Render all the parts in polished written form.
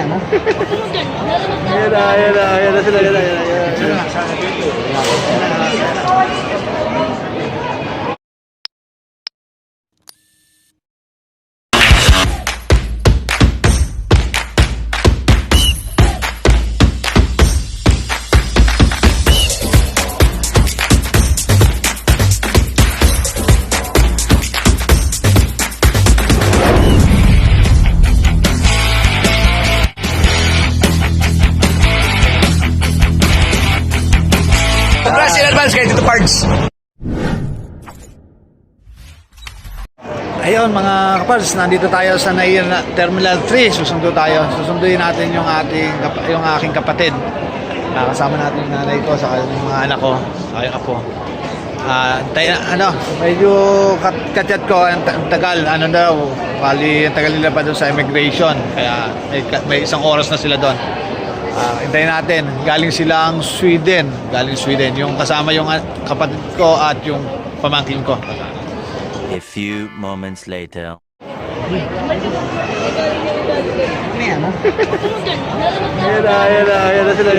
Ayan na sila, ayan na. Congrats in advance kay Tito Pards. Ayun mga kapals, nandito tayo sa Nair Terminal 3. Susunduin natin yung aking kapatid. Kasama natin yung nanay ko sa yung mga anak ko, sa aking apo. Medyo kachat ko ang tagal, bali ang tagal nila pa doon sa immigration. Kaya may isang oras na sila doon. Hintayin natin. Galing Sweden. Yung kasama yung kapatid ko at yung pamangkin ko. A few moments later. Ayan na sila.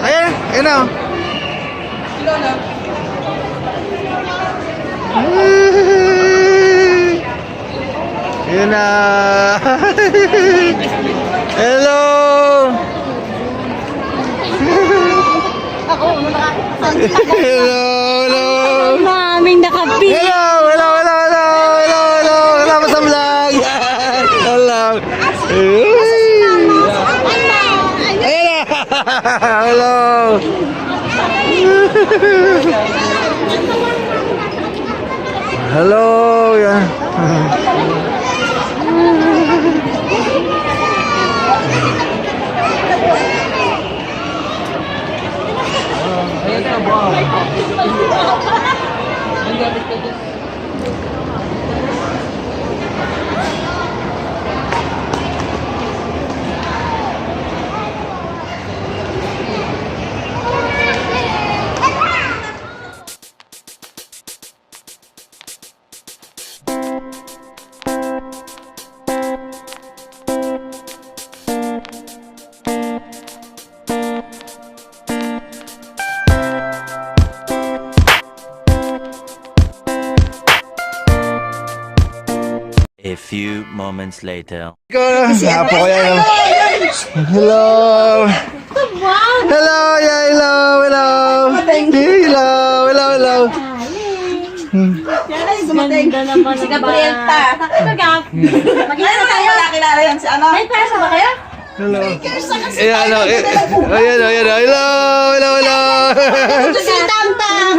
Ayan na. Ayan na. Hello. Hello. Maming nakapi. Hello. Kasama sa vlog. Hello. Ayan na. Hello. Hello. Yan. A few moments later. Apo ko yan. Hello. Hello. Ganda naman Si Gabrielta. Magkita tayo. Nakilala yan si ano? May pesa ba kayo? Hello. Ayan. Hello. Si Tamtam.